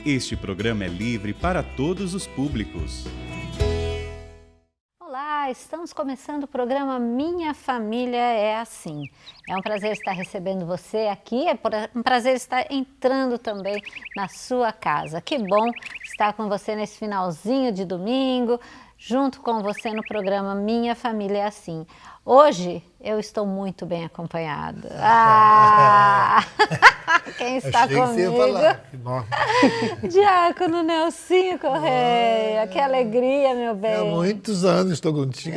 Este programa é livre para todos os públicos. Olá, estamos começando o programa Minha Família é Assim. É um prazer estar recebendo você aqui, é um prazer estar entrando também na sua casa. Que bom estar com você nesse finalzinho de domingo, junto com você no programa Minha Família é Assim. Hoje eu estou muito bem acompanhada. Quem está Achei comigo? Que você ia falar. Que bom. Diácono Nelsinho Correia, que alegria, meu bem. Há muitos anos estou contigo.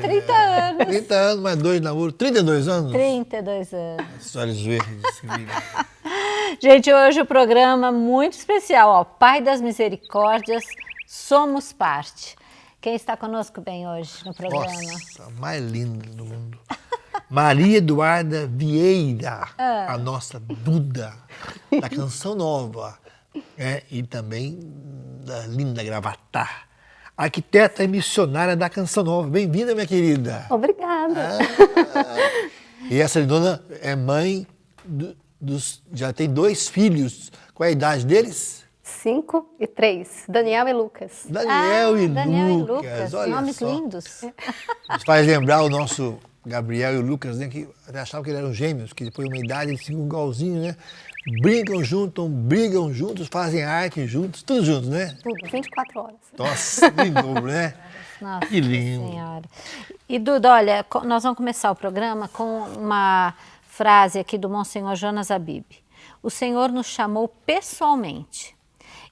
30 anos. 30 anos, mais 2 namoros. 32 anos? 32 anos. Os olhos verdes. Gente, hoje o programa muito especial, ó, Pai das Misericórdias, Somos Parte. Quem está conosco bem hoje no programa? Nossa, a mais linda do mundo. Maria Eduarda Vieira, a nossa Duda, da Canção Nova, e também da linda Gravatar. Arquiteta e missionária da Canção Nova. Bem-vinda, minha querida. Obrigada. E essa dona é mãe já tem 2 filhos. Qual é a idade deles? 5 e 3, Daniel e Lucas. Daniel e Lucas, olha nomes só. lindos. Nos faz lembrar o nosso Gabriel e o Lucas, né, que até achavam que eles eram gêmeos, que depois de uma idade eles ficam igualzinhos, né? Brigam juntos, fazem arte juntos, tudo juntos, né? Tudo, 24 horas. Nossa, que novo, né? Nossa Que lindo. Senhora. E Duda, olha, nós vamos começar o programa com uma frase aqui do Monsenhor Jonas Abib. O Senhor nos chamou pessoalmente.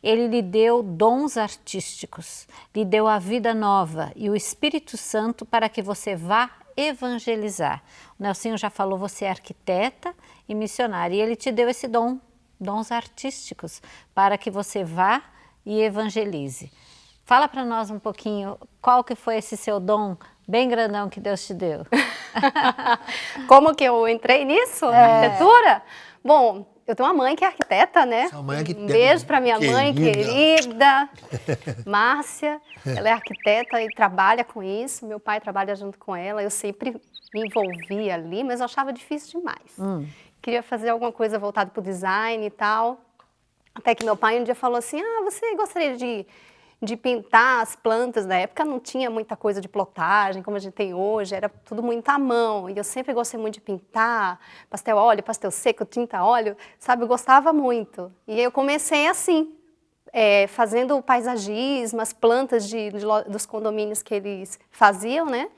Ele lhe deu dons artísticos, lhe deu a vida nova e o Espírito Santo para que você vá evangelizar. O Nelsinho já falou, você é arquiteta e missionária, e ele te deu esse dons artísticos, para que você vá e evangelize. Fala para nós um pouquinho, qual que foi esse seu dom bem grandão que Deus te deu? Como que eu entrei nisso, na arquitetura? Bom, eu tenho uma mãe que é arquiteta, né? Sua mãe é arquiteta. Um beijo para minha mãe Querida. Márcia. Ela é arquiteta e trabalha com isso. Meu pai trabalha junto com ela. Eu sempre me envolvia ali, mas eu achava difícil demais. Queria fazer alguma coisa voltada para o design e tal. Até que meu pai um dia falou assim, você gostaria de pintar as plantas? Na época não tinha muita coisa de plotagem, como a gente tem hoje, era tudo muito à mão. E eu sempre gostei muito de pintar, pastel óleo, pastel seco, tinta óleo, sabe? Eu gostava muito. E eu comecei assim, fazendo paisagismo, as plantas dos condomínios que eles faziam, né?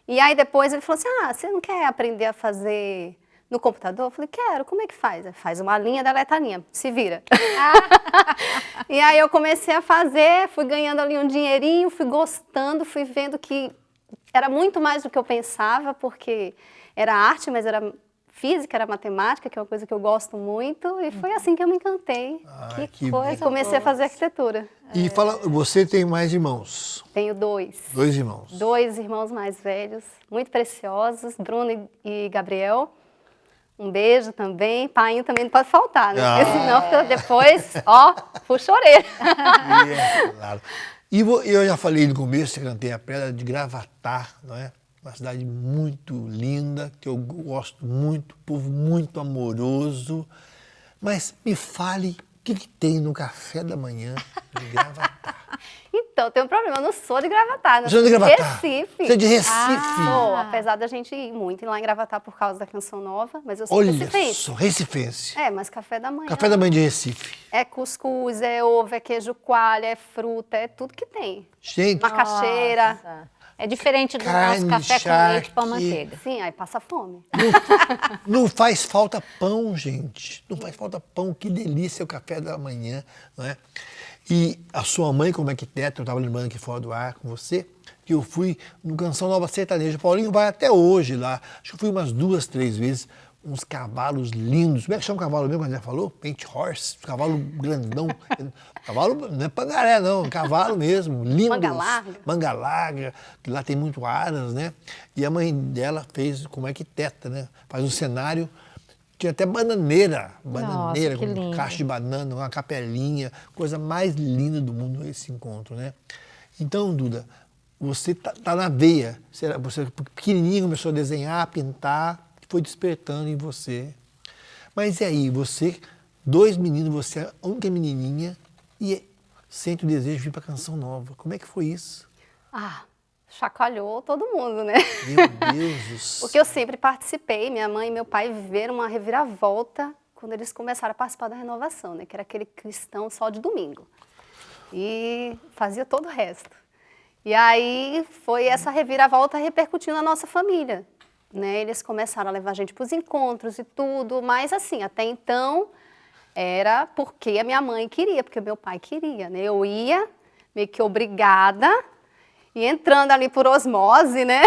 E aí depois ele falou assim, você não quer aprender a fazer no computador? Eu falei, quero, como é que faz? Faz uma linha, deleta a linha, se vira. E aí eu comecei a fazer, fui ganhando ali um dinheirinho, fui gostando, fui vendo que era muito mais do que eu pensava, porque era arte, mas era física, era matemática, que é uma coisa que eu gosto muito, e foi assim que eu me encantei. Que coisa E comecei a fazer arquitetura. E fala, você tem mais irmãos? Tenho 2. 2 irmãos. 2 irmãos mais velhos, muito preciosos, Bruno e Gabriel. Um beijo também. Painho também não pode faltar, né? Porque senão fica depois, puxa a orelha. Claro. E eu já falei no começo, eu cantei a pedra de Gravatar, não é? Uma cidade muito linda, que eu gosto muito, povo muito amoroso. Mas me fale, o que tem no café da manhã de Gravatar? Então, tem um problema, eu não sou de Gravatar, Você é de Gravatar? Recife. Você é de Recife? Sou, apesar da gente ir muito lá em Gravatar por causa da Canção Nova, mas eu sou Olha recifense. só, recifense. Mas café da manhã. Café da manhã de Recife. É cuscuz, é ovo, é queijo coalho, é fruta, é tudo que tem. Gente, Macaxeira. Nossa. É diferente do Carne, nosso café com charque. leite pão manteiga. Sim, aí passa fome. não faz falta pão, gente. Não faz falta pão. Que delícia o café da manhã, não é? E a sua mãe, como arquiteta, eu estava lembrando aqui fora do ar com você, que eu fui no Canção Nova Sertaneja. Paulinho vai até hoje lá. Acho que eu fui umas 2, 3 vezes. Uns cavalos lindos. Como é que chama o cavalo mesmo, quando já falou? Paint horse, cavalo grandão. Cavalo não é pangaré, não, cavalo mesmo, lindos. Manga larga. Manga larga, que lá tem muito aras, né? E a mãe dela fez como arquiteta, né? Faz um cenário, tinha até bananeira Nossa, que com lindo. caixa de banana, uma capelinha, coisa mais linda do mundo esse encontro, né? Então, Duda, você tá na veia, você pequenininho começou a desenhar, a pintar, foi despertando em você. Mas e aí, você 2 meninos, você é a única menininha e sente o desejo de vir para Canção Nova. Como é que foi isso? Ah, chacoalhou todo mundo, né? Meu Deus do céu. Porque eu sempre participei, minha mãe e meu pai viveram uma reviravolta quando eles começaram a participar da renovação, né? Que era aquele cristão só de domingo. E fazia todo o resto. E aí foi essa reviravolta repercutindo na nossa família, né? Eles começaram a levar a gente para os encontros e tudo, mas assim, até então era porque a minha mãe queria, porque o meu pai queria, né? Eu ia meio que obrigada e entrando ali por osmose, né?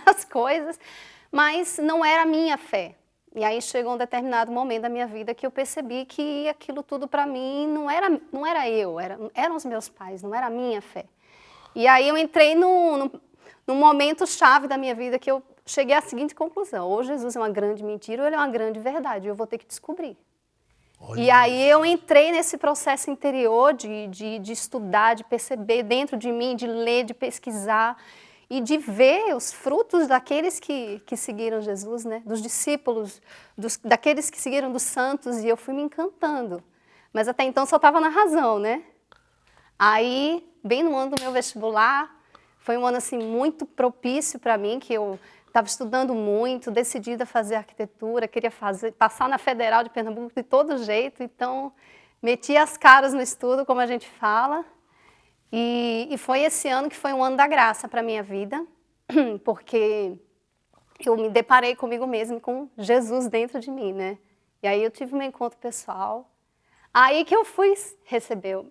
As coisas, mas não era a minha fé. E aí chegou um determinado momento da minha vida que eu percebi que aquilo tudo para mim não era eu, eram os meus pais, não era a minha fé. E aí eu entrei num momento chave da minha vida que eu cheguei à seguinte conclusão: ou Jesus é uma grande mentira ou ele é uma grande verdade, eu vou ter que descobrir. Olha. E aí eu entrei nesse processo interior de estudar, de perceber dentro de mim, de ler, de pesquisar e de ver os frutos daqueles que seguiram Jesus, né? Dos discípulos, daqueles que seguiram dos santos, e eu fui me encantando. Mas até então só estava na razão, né? Aí, bem no ano do meu vestibular, foi um ano assim muito propício para mim, que eu estava estudando muito, decidida a fazer arquitetura, queria passar na Federal de Pernambuco de todo jeito, então meti as caras no estudo, como a gente fala. E foi esse ano que foi um ano da graça para a minha vida, porque eu me deparei comigo mesma, com Jesus dentro de mim, né? E aí eu tive um encontro pessoal. Aí que eu fui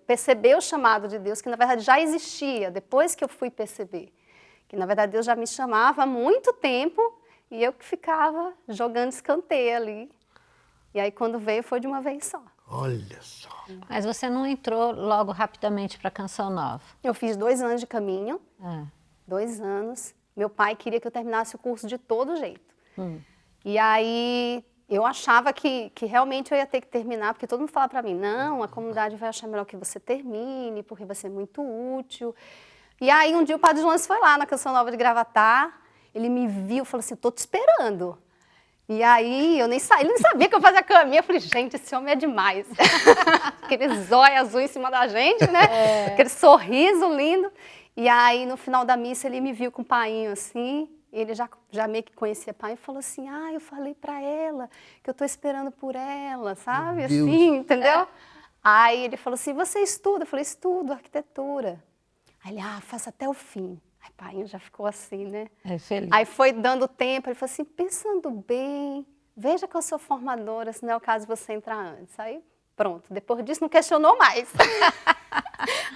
perceber o chamado de Deus, que na verdade já existia, depois que eu fui perceber. Que na verdade Deus já me chamava há muito tempo e eu que ficava jogando escanteio ali. E aí quando veio foi de uma vez só. Olha só. Mas você não entrou logo rapidamente para Canção Nova? Eu fiz 2 anos de caminho, Ah. 2 anos. Meu pai queria que eu terminasse o curso de todo jeito. E aí eu achava que realmente eu ia ter que terminar, porque todo mundo falava para mim, não, a comunidade vai achar melhor que você termine, porque vai ser muito útil. E aí um dia o Padre Jonas foi lá na Canção Nova de Gravatá, ele me viu e falou assim, tô te esperando. E aí ele nem sabia que eu fazia caminho, eu falei, gente, esse homem é demais. Aquele zóio azul em cima da gente, né? Aquele sorriso lindo. E aí no final da missa ele me viu com o painho assim, ele já meio que conhecia o pai e falou assim, eu falei para ela que eu tô esperando por ela, sabe? Meu Deus. Assim, entendeu? Aí ele falou assim, você estuda? Eu falei, estudo arquitetura. Aí ele, faça até o fim. Aí o pai já ficou assim, né? É feliz. Aí foi dando tempo, ele falou assim, pensando bem, veja que eu sou formadora, se não é o caso de você entrar antes. Aí pronto, depois disso não questionou mais.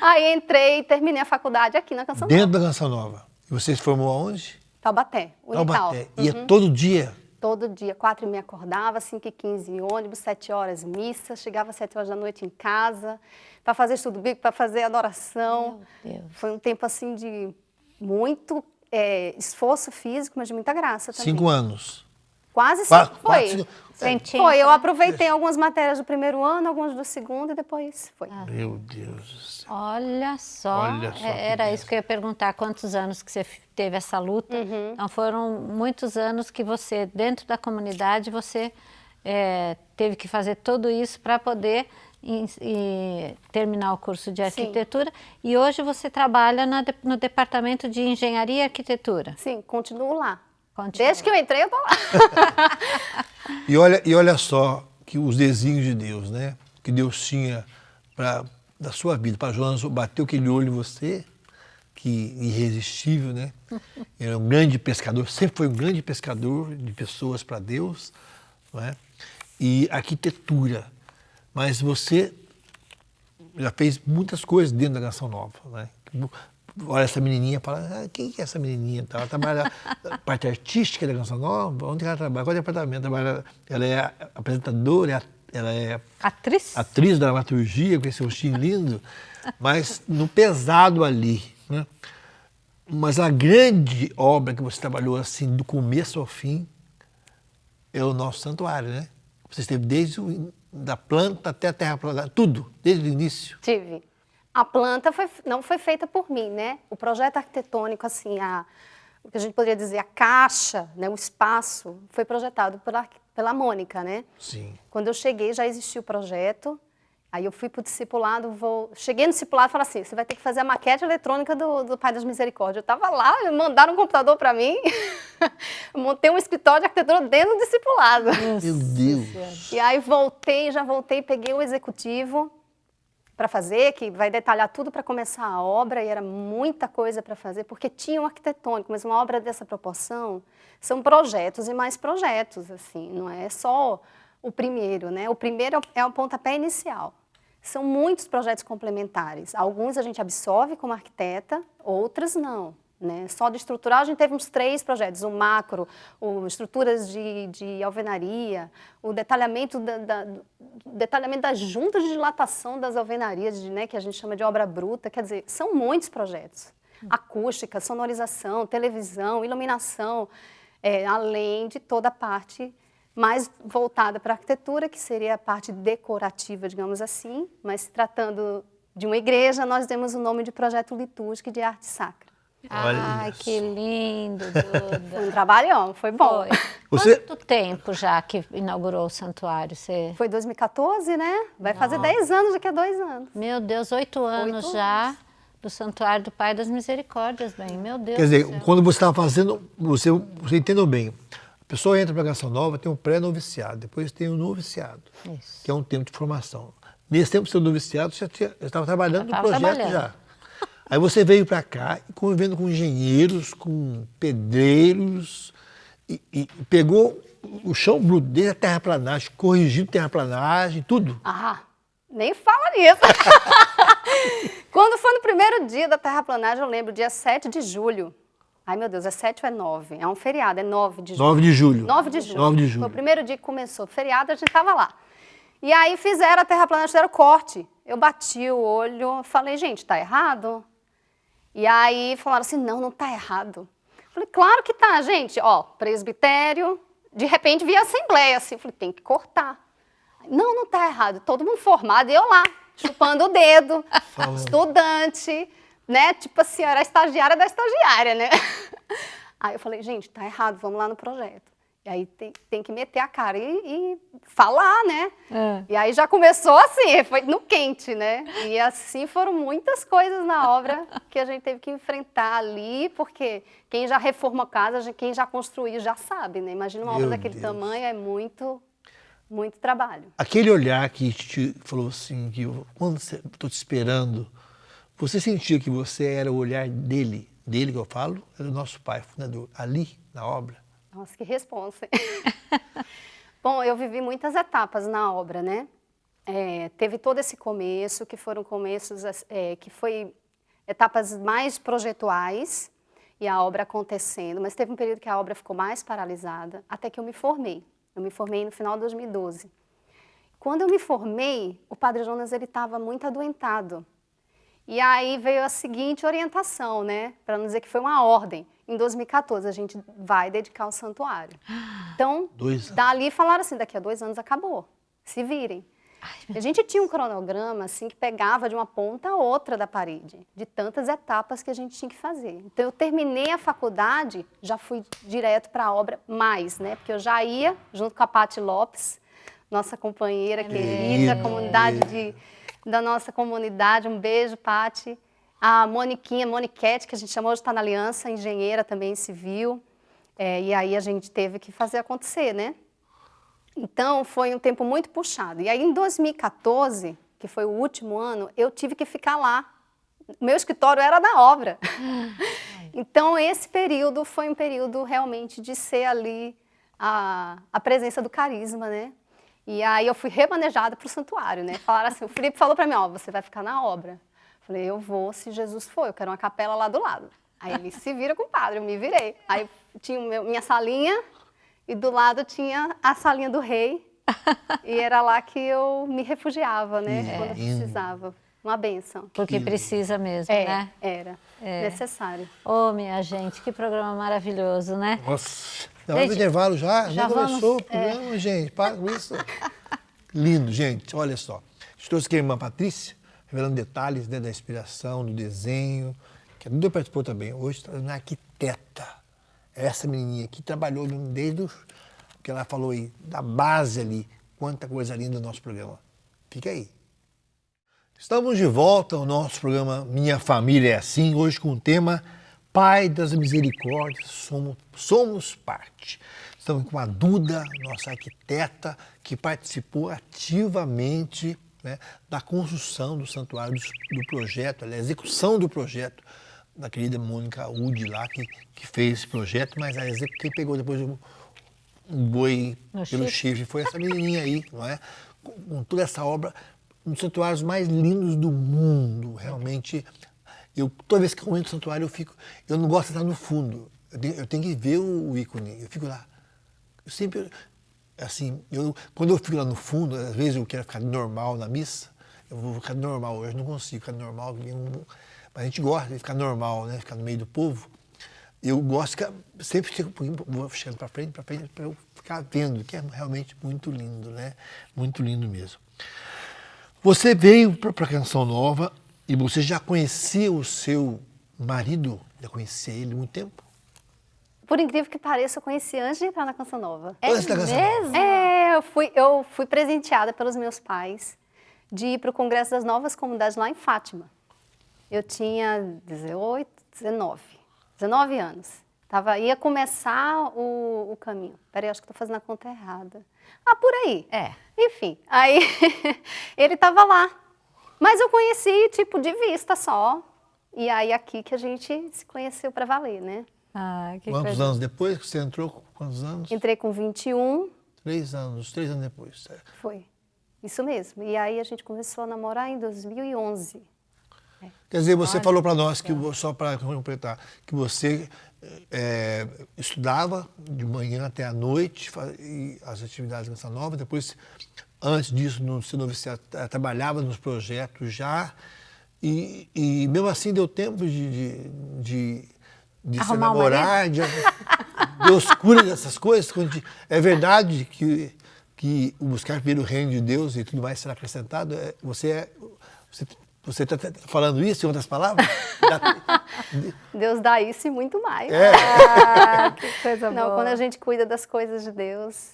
Aí entrei e terminei a faculdade aqui na Canção Nova. Dentro da Canção Nova. E você se formou aonde? Taubaté, Unital. Taubaté. Ia todo dia? Todo dia, 4h30 acordava, 5h15 ônibus, 7 horas missa, chegava às 7 horas da noite em casa, para fazer estudo bíblico, para fazer adoração. Meu Deus. Foi um tempo assim de muito esforço físico, mas de muita graça também. 5 anos. Quase 5 Quatro, foi. cinco. Sentiu, Foi, eu né? aproveitei algumas matérias do primeiro ano, algumas do segundo e depois foi. Meu Deus do céu. Olha só, Olha só que era isso que eu ia perguntar, quantos anos que você teve essa luta. Então foram muitos anos que você, dentro da comunidade, você teve que fazer tudo isso para poder terminar o curso de arquitetura. E hoje você trabalha no departamento de engenharia e arquitetura. Sim, continuo lá. Continua. Desde que eu entrei, eu tô lá. E olha só que os desígnios de Deus, né? Que Deus tinha da sua vida. Para Jonas, bateu aquele olho em você, que irresistível, né? Ele é um grande pescador, sempre foi um grande pescador de pessoas para Deus, não é? E arquitetura. Mas você já fez muitas coisas dentro da Canção Nova, né? Olha essa menininha, fala, quem que é essa menininha? Ela trabalha na parte artística da Canção Nova? Onde ela trabalha? Qual departamento? Ela é apresentadora, ela é Atriz? atriz da dramaturgia, com esse rostinho lindo, mas no pesado ali, né? Mas a grande obra que você trabalhou assim, do começo ao fim, é o nosso santuário, né? Você esteve desde da planta até a terra plantada, tudo, desde o início. Tive. A planta não foi feita por mim, né? O projeto arquitetônico, assim, o que a gente poderia dizer, a caixa, né, o espaço, foi projetado pela Mônica, né? Sim. Quando eu cheguei, já existia o projeto. Aí eu fui para o discipulado, cheguei no discipulado e falei assim, você vai ter que fazer a maquete eletrônica do Pai das Misericórdias. Eu estava lá, mandaram um computador para mim, montei um escritório de arquitetura dentro do discipulado. Meu Deus. E aí já voltei, peguei o executivo para fazer, que vai detalhar tudo para começar a obra, e era muita coisa para fazer, porque tinha um arquitetônico, mas uma obra dessa proporção são projetos e mais projetos, assim, não é só o primeiro, né? O primeiro é o pontapé inicial. São muitos projetos complementares. Alguns a gente absorve como arquiteta, outros não. Né? Só de estrutural a gente teve uns 3 projetos, o macro, estruturas de alvenaria, o detalhamento, detalhamento das juntas de dilatação das alvenarias, né, que a gente chama de obra bruta. Quer dizer, são muitos projetos. Acústica, sonorização, televisão, iluminação, além de toda a parte mais voltada para a arquitetura, que seria a parte decorativa, digamos assim, mas se tratando de uma igreja, nós demos o nome de Projeto Litúrgico de Arte Sacra. Ai, que lindo, Duda. Foi um trabalhão, foi bom. Quanto tempo já que inaugurou o santuário? Foi 2014, né? Vai fazer 10 anos daqui a 2 anos. Meu Deus, 8 anos já do Santuário do Pai das Misericórdias, bem, meu Deus Quer dizer, do céu. quando você estava fazendo, você entendeu bem. A pessoa entra para a Canção Nova, tem um pré-noviciado, depois tem o noviciado, Isso. que é um tempo de formação. Nesse tempo do seu noviciado, você estava trabalhando no projeto já. Aí você veio para cá, convivendo com engenheiros, com pedreiros, e pegou o chão bruto desde a terraplanagem, corrigiu terraplanagem, tudo. Ah, nem fala nisso. Quando foi no primeiro dia da terraplanagem, eu lembro, dia 7 de julho. Ai, meu Deus, é 7 ou é 9? É um feriado, é 9 de julho. 9 de julho. 9 de julho. 9 de julho. Foi o primeiro dia que começou. Feriado, a gente estava lá. E aí fizeram a terraplanagem, fizeram o corte. Eu bati o olho, falei, gente, tá errado? E aí falaram assim, não tá errado. Falei, claro que tá, gente. Ó, presbitério, de repente vi a assembleia, assim. Falei, tem que cortar. Não tá errado. Todo mundo formado e eu lá, chupando o dedo, estudante, né? Tipo assim, eu era a estagiária da estagiária, né? Aí eu falei, gente, tá errado, vamos lá no projeto. E aí tem que meter a cara e falar, né? E aí já começou assim, foi no quente, né? E assim foram muitas coisas na obra que a gente teve que enfrentar ali, porque quem já reformou casa, quem já construiu já sabe, né? Imagina uma obra daquele tamanho, é muito trabalho. Aquele olhar que te falou assim, que quando estou te esperando, você sentia que você era o olhar dele que eu falo, era o nosso pai fundador, ali na obra? Nossa, que responsa. Bom, eu vivi muitas etapas na obra, né? Teve todo esse começo, que foram começos, que foi etapas mais projetuais e a obra acontecendo, mas teve um período que a obra ficou mais paralisada, até que eu me formei. Eu me formei no final de 2012. Quando eu me formei, o Padre Jonas estava muito adoentado. E aí veio a seguinte orientação, né? Para não dizer que foi uma ordem. Em 2014, a gente vai dedicar o santuário. Então, dali falaram assim, daqui a 2 anos acabou, se virem. A gente tinha um cronograma assim, que pegava de uma ponta a outra da parede, de tantas etapas que a gente tinha que fazer. Então, eu terminei a faculdade, já fui direto para a obra mais, né? Porque eu já ia, junto com a Paty Lopes, nossa companheira querida, da nossa comunidade. Um beijo, Paty. A Moniquete, que a gente chamou, hoje está na Aliança, engenheira também civil. E aí a gente teve que fazer acontecer, né? Então, foi um tempo muito puxado. E aí, em 2014, que foi o último ano, eu tive que ficar lá. O meu escritório era da obra. Então, esse período foi um período realmente de ser ali a presença do carisma, né? E aí eu fui remanejada para o santuário, né? Falaram assim, o Felipe falou para mim, você vai ficar na obra. Falei, eu vou se Jesus for, eu quero uma capela lá do lado. Aí ele se vira com o padre, eu me virei. Aí tinha minha salinha e do lado tinha a salinha do rei. E era lá que eu me refugiava, né? Quando precisava. Uma bênção. Porque precisa mesmo, né? Era necessário. Ô, minha gente, que programa maravilhoso, né? Nossa, na hora do intervalo já começou o programa, gente. Para com isso. Lindo, gente. Olha só. Estou aqui com a irmã Patrícia, revelando detalhes, né, da inspiração, do desenho, que a Duda participou também. Hoje está na arquiteta. Essa menininha que trabalhou desde porque ela falou aí da base ali, quanta coisa linda do nosso programa. Fica aí. Estamos de volta ao nosso programa Minha Família é Assim, hoje com o tema Pai das Misericórdias, somos parte. Estamos com a Duda, nossa arquiteta, que participou ativamente, né, da construção do santuário, do projeto, da execução do projeto da querida Mônica Udi lá, que fez esse projeto, mas quem pegou depois o boi pelo chifre foi essa menininha aí, não é? Com toda essa obra, um dos santuários mais lindos do mundo, realmente. Toda vez que eu entro no santuário, eu não gosto de estar no fundo, eu tenho que ver o ícone, eu fico lá. Eu sempre, assim, quando eu fico lá no fundo, às vezes eu quero ficar normal na missa, eu vou ficar normal hoje, não consigo ficar normal, mas a gente gosta de ficar normal, né, ficar no meio do povo. Eu gosto de ficar, sempre vou chegando para frente, para eu ficar vendo, que é realmente muito lindo, né, muito lindo mesmo. Você veio para a Canção Nova e você já conhecia o seu marido? Já conhecia ele há muito tempo? Por incrível que pareça, eu conheci antes de entrar na Canção Nova. Antes da Canção Nova? Eu fui presenteada pelos meus pais de ir para o Congresso das Novas Comunidades lá em Fátima. Eu tinha 19 anos. Ia começar o caminho. Peraí, acho que estou fazendo a conta errada. Por aí. Enfim, aí ele estava lá. Mas eu conheci, tipo, de vista só. E aí aqui que a gente se conheceu para valer, né? Quantos anos depois que você entrou? Quantos anos? Entrei com 21. 3 anos depois. Certo. Foi, isso mesmo. E aí a gente começou a namorar em 2011. Quer dizer, você falou para nós, só para completar, que você estudava de manhã até à noite, as atividades da Canção Nova, depois, antes disso, no seu noviciato, trabalhava nos projetos já, e mesmo assim deu tempo de se namorar, Deus cura dessas coisas. É verdade que o buscar primeiro o reino de Deus e tudo mais será acrescentado. Você está falando isso, em outras palavras? Deus dá isso e muito mais. Que coisa boa. Não, quando a gente cuida das coisas de Deus,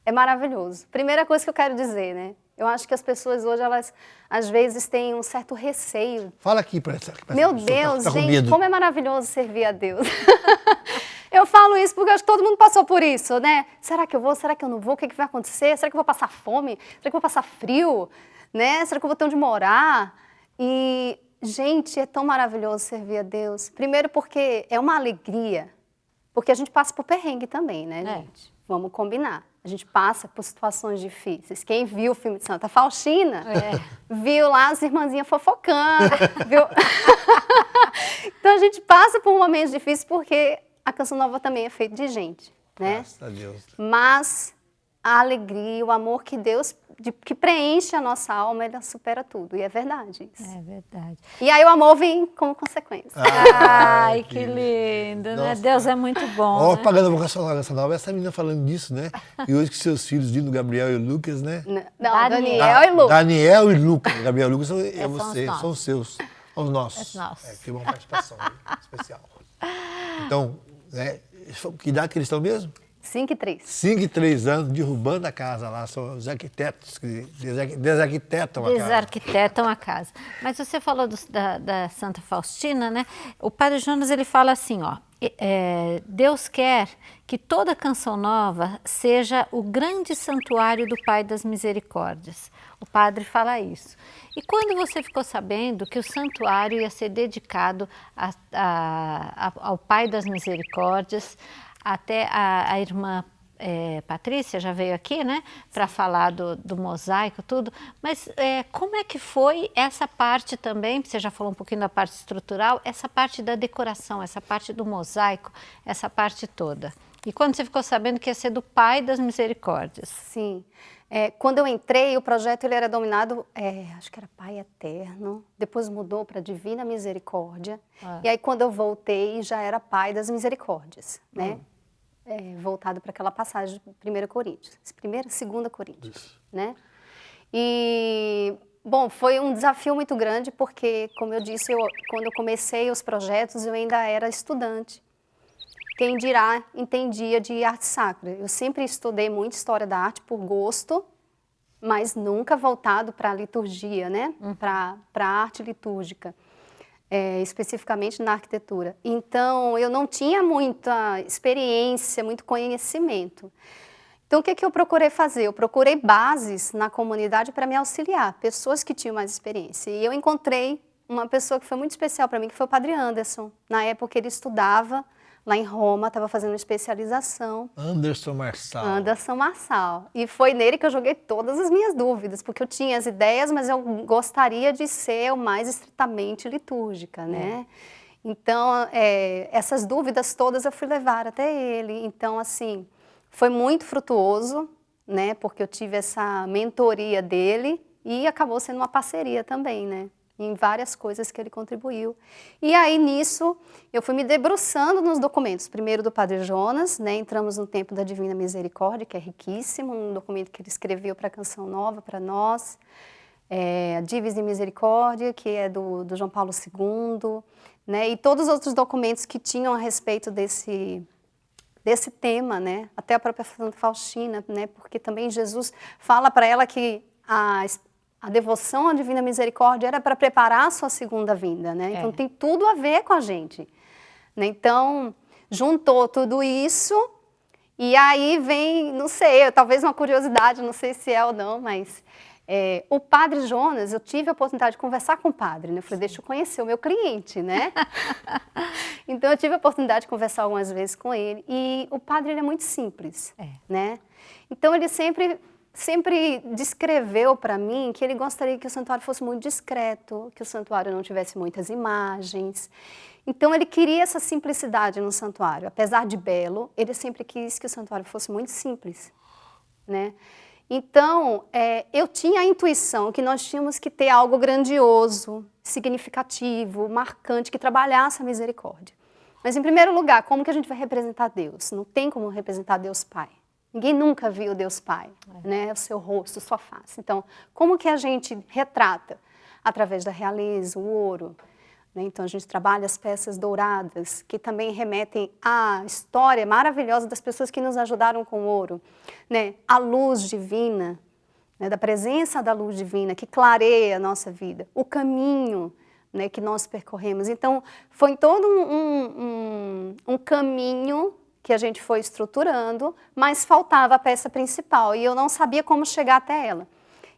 é maravilhoso. Primeira coisa que eu quero dizer, né? Eu acho que as pessoas hoje, elas às vezes têm um certo receio. Fala aqui para essa Meu Deus, gente, como é maravilhoso servir a Deus. Eu falo isso porque eu acho que todo mundo passou por isso, né? Será que eu vou? Será que eu não vou? O que vai acontecer? Será que eu vou passar fome? Será que eu vou passar frio? Né? Será que eu vou ter onde morar? E, gente, é tão maravilhoso servir a Deus. Primeiro porque é uma alegria. Porque a gente passa por perrengue também, né, gente? Vamos combinar. A gente passa por situações difíceis. Quem viu o filme de Santa Faustina, viu lá as irmãzinhas fofocando. Viu? Então a gente passa por momentos difíceis porque a Canção Nova também é feita de gente, né? Graças a Deus. Mas a alegria, o amor que Deus, que preenche a nossa alma, ele supera tudo. E é verdade isso. É verdade. E aí o amor vem como consequência. Ai, que lindo, né? Deus é muito bom, né? Pagando a vocação da Canção Nova, essa menina falando disso, né? E hoje que seus filhos, Dino, Gabriel e Lucas, né? Não, Daniel e Lucas. Daniel e Lucas. Gabriel e Lucas são São os seus, são os nossos. Que uma participação especial. Então, né? Que idade que eles estão mesmo? 5 e 3. 5 e 3 anos, derrubando a casa lá, são os arquitetos que desarquitetam a casa. Desarquitetam a casa. Mas você falou da Santa Faustina, né? O Padre Jonas, ele fala assim, ó, Deus quer que toda Canção Nova seja o grande santuário do Pai das Misericórdias. O padre fala isso. E quando você ficou sabendo que o santuário ia ser dedicado ao Pai das Misericórdias, até a irmã Patrícia já veio aqui, né, para falar do mosaico, tudo, mas como é que foi essa parte também, você já falou um pouquinho da parte estrutural, essa parte da decoração, essa parte do mosaico, essa parte toda? E quando você ficou sabendo que ia ser do Pai das Misericórdias? Sim. Quando eu entrei, o projeto ele era dominado, acho que era Pai Eterno, depois mudou para Divina Misericórdia, e aí quando eu voltei já era Pai das Misericórdias, né? Voltado para aquela passagem de 1 Coríntios, 2 Coríntios, né? E, bom, foi um desafio muito grande porque, como eu disse, quando eu comecei os projetos eu ainda era estudante. quem dirá entendia de arte sacra. Eu sempre estudei muito história da arte por gosto, mas nunca voltado para a liturgia, né? Para a arte litúrgica, especificamente na arquitetura. Então, eu não tinha muita experiência, muito conhecimento. Então, o que eu procurei fazer? Eu procurei bases na comunidade para me auxiliar, pessoas que tinham mais experiência. E eu encontrei uma pessoa que foi muito especial para mim, que foi o Padre Anderson. Na época, ele estudava lá em Roma, estava fazendo especialização. Anderson Marçal. Anderson Marçal. E foi nele que eu joguei todas as minhas dúvidas, porque eu tinha as ideias, mas eu gostaria de ser o mais estritamente litúrgica, né? Então, essas dúvidas todas eu fui levar até ele. Então, assim, foi muito frutuoso, né? Porque eu tive essa mentoria dele e acabou sendo uma parceria também, né? Em várias coisas que ele contribuiu. E aí, nisso, eu fui me debruçando nos documentos. Primeiro do Padre Jonas, né? Entramos no Tempo da Divina Misericórdia, que é riquíssimo, um documento que ele escreveu para a Canção Nova, para nós. A Divis de Misericórdia, que é do João Paulo II, né? E todos os outros documentos que tinham a respeito desse tema, né? Até a própria Santa Faustina, né? Porque também Jesus fala para ela que a devoção à Divina Misericórdia era para preparar a sua segunda vinda, né? Então tem tudo a ver com a gente, né? Então, juntou tudo isso e aí vem, não sei, talvez uma curiosidade, não sei se é ou não, mas o Padre Jonas, eu tive a oportunidade de conversar com o padre, né? Eu falei, deixa eu conhecer o meu cliente, né? Então eu tive a oportunidade de conversar algumas vezes com ele e o padre ele é muito simples, né? Então ele sempre descreveu para mim que ele gostaria que o santuário fosse muito discreto, que o santuário não tivesse muitas imagens. Então ele queria essa simplicidade no santuário. Apesar de belo, ele sempre quis que o santuário fosse muito simples, né? Então, eu tinha a intuição que nós tínhamos que ter algo grandioso, significativo, marcante, que trabalhasse a misericórdia. Mas, em primeiro lugar, como que a gente vai representar Deus? Não tem como representar Deus Pai. Ninguém nunca viu Deus Pai, né? O seu rosto, sua face. Então, como que a gente retrata? Através da realeza, o ouro. Né? Então, a gente trabalha as peças douradas, que também remetem à história maravilhosa das pessoas que nos ajudaram com o ouro. Né? A luz divina, né? Da presença da luz divina, que clareia a nossa vida. O caminho, né? Que nós percorremos. Então, foi todo um caminho que a gente foi estruturando, mas faltava a peça principal e eu não sabia como chegar até ela.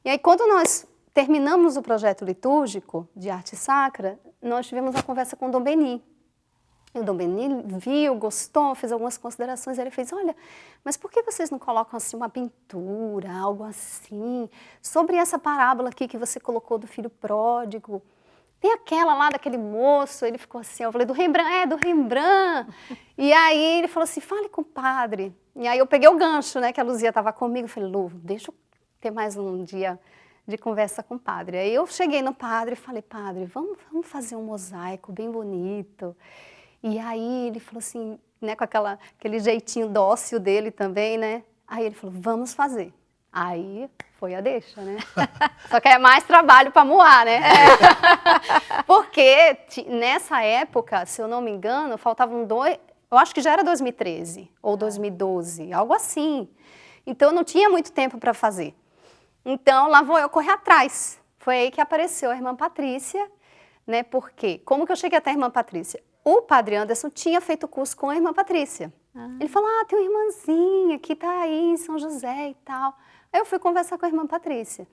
E aí, quando nós terminamos o projeto litúrgico de arte sacra, nós tivemos uma conversa com o Dom Beni. E o Dom Beni viu, gostou, fez algumas considerações, ele fez, olha, mas por que vocês não colocam assim uma pintura, algo assim, sobre essa parábola aqui que você colocou do filho pródigo? Tem aquela lá daquele moço, ele ficou assim, eu falei, do Rembrandt, do Rembrandt. E aí ele falou assim, fale com o padre. E aí eu peguei o gancho, né, que a Luzia estava comigo, eu falei, Lu, deixa eu ter mais um dia de conversa com o padre. Aí eu cheguei no padre e falei, padre, vamos fazer um mosaico bem bonito. E aí ele falou assim, né, com aquele jeitinho dócil dele também, né. Aí ele falou, vamos fazer. Aí foi a deixa, né? Só que é mais trabalho para moar, né? Porque nessa época, se eu não me engano, faltavam eu acho que já era 2013 ou 2012, algo assim. Então eu não tinha muito tempo para fazer. Então lá vou eu correr atrás. Foi aí que apareceu a irmã Patrícia, né? Porque como que eu cheguei até a irmã Patrícia? O Padre Anderson tinha feito curso com a irmã Patrícia. Ele falou, tem uma irmãzinha que está aí em São José e tal. Aí eu fui conversar com a irmã Patrícia.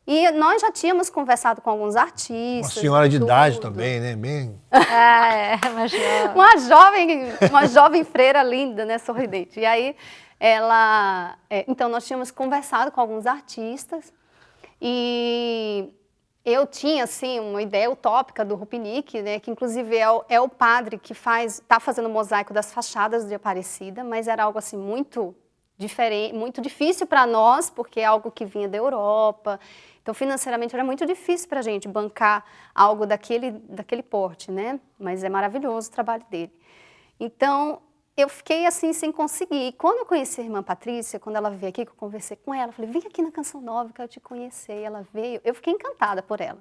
E nós já tínhamos conversado com alguns artistas. Uma senhora de idade também, né? Bem... uma jovem freira linda, né? Sorridente. E aí, então, nós tínhamos conversado com alguns artistas. E eu tinha, assim, uma ideia utópica do Rupinick, né? Que, inclusive, é o padre que está fazendo o mosaico das fachadas de Aparecida. Mas era algo, assim, muito diferente, muito difícil para nós, porque é algo que vinha da Europa. Então, financeiramente, era muito difícil para a gente bancar algo daquele porte, né? Mas é maravilhoso o trabalho dele. Então, eu fiquei assim, sem conseguir. E quando eu conheci a irmã Patrícia, quando ela veio aqui, que eu conversei com ela, eu falei, vem aqui na Canção Nova, eu quero te conhecer. E ela veio, eu fiquei encantada por ela.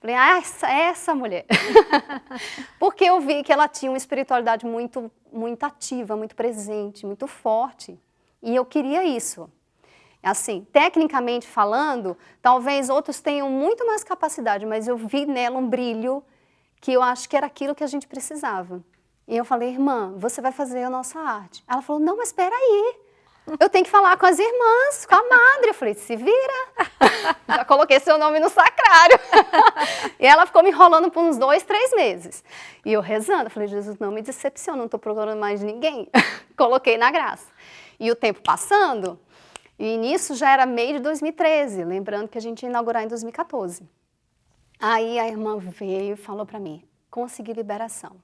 Falei, essa mulher. Porque eu vi que ela tinha uma espiritualidade muito, muito ativa, muito presente, muito forte. E eu queria isso. Assim, tecnicamente falando, talvez outros tenham muito mais capacidade, mas eu vi nela um brilho que eu acho que era aquilo que a gente precisava. E eu falei, irmã, você vai fazer a nossa arte. Ela falou, não, mas espera aí. Eu tenho que falar com as irmãs, com a madre. Eu falei, se vira. Já coloquei seu nome no sacrário. E ela ficou me enrolando por uns 2, 3 meses. E eu rezando, eu falei, Jesus, não me decepciona, não estou procurando mais ninguém. Coloquei na graça. E o tempo passando, e nisso já era meio de 2013, lembrando que a gente ia inaugurar em 2014. Aí a irmã veio e falou para mim, consegui liberação.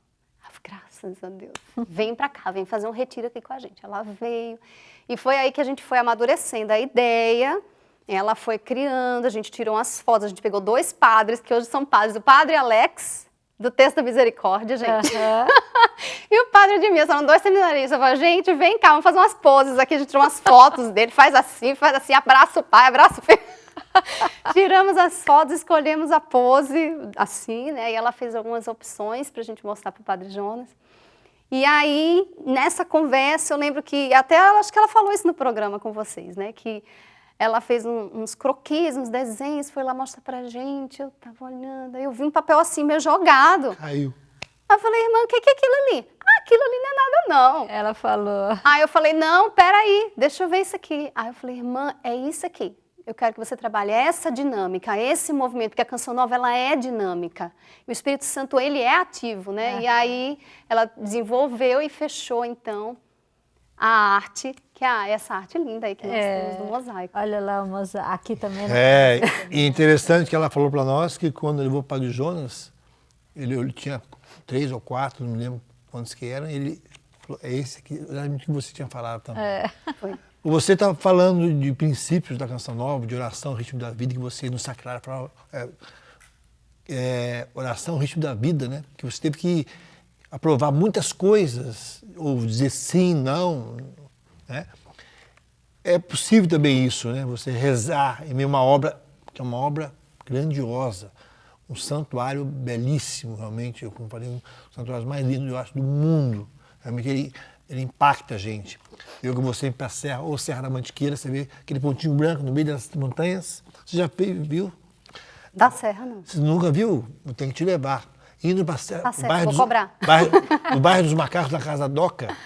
Graças a Deus. Vem pra cá, vem fazer um retiro aqui com a gente. Ela veio. E foi aí que a gente foi amadurecendo a ideia. Ela foi criando, a gente tirou umas fotos. A gente pegou 2 padres, que hoje são padres. O padre Alex, do Texto da Misericórdia, gente. E o padre Edmilson, eram 2 seminaristas. Eu falei, gente, vem cá, vamos fazer umas poses aqui. A gente tirou umas fotos dele, faz assim, abraça o pai, abraça o filho. Tiramos as fotos, escolhemos a pose, assim, né? E ela fez algumas opções para a gente mostrar para o Padre Jonas. E aí, nessa conversa, eu lembro que, até acho que ela falou isso no programa com vocês, né? Que ela fez uns croquis, uns desenhos, foi lá mostrar pra gente, eu tava olhando, aí eu vi um papel assim, meio jogado. Caiu. Aí eu falei, irmã, o que é aquilo ali? Ah, aquilo ali não é nada, não. Ela falou. Aí eu falei, não, peraí, deixa eu ver isso aqui. Aí eu falei, irmã, é isso aqui. Eu quero que você trabalhe essa dinâmica, esse movimento, porque a Canção Nova, ela é dinâmica. E o Espírito Santo, ele é ativo, né? E aí, ela desenvolveu e fechou, então, a arte, que é essa arte linda aí que nós temos do mosaico. Olha lá o mosaico, aqui também. E interessante que ela falou para nós que quando levou o Padre Jonas, ele tinha 3 ou 4, não me lembro quantos que eram, e ele falou, é esse aqui, exatamente o que você tinha falado também. Foi. Você estava falando de princípios da Canção Nova, de oração, ritmo da vida, que você no sacrário falava, oração, ritmo da vida, né? Que você teve que aprovar muitas coisas, ou dizer sim, não, né? É possível também isso, né? Você rezar em meio a uma obra, que é uma obra grandiosa, um santuário belíssimo, realmente, eu como falei, um dos santuários mais lindos, eu acho, do mundo. Realmente ele impacta a gente. Eu que vou sempre para a Serra, ou Serra da Mantiqueira, você vê aquele pontinho branco no meio das montanhas. Você já viu? Da Serra, não. Você nunca viu? Eu tenho que te levar. Indo para a Serra, vou cobrar. No bairro dos Macacos, na Casa Doca,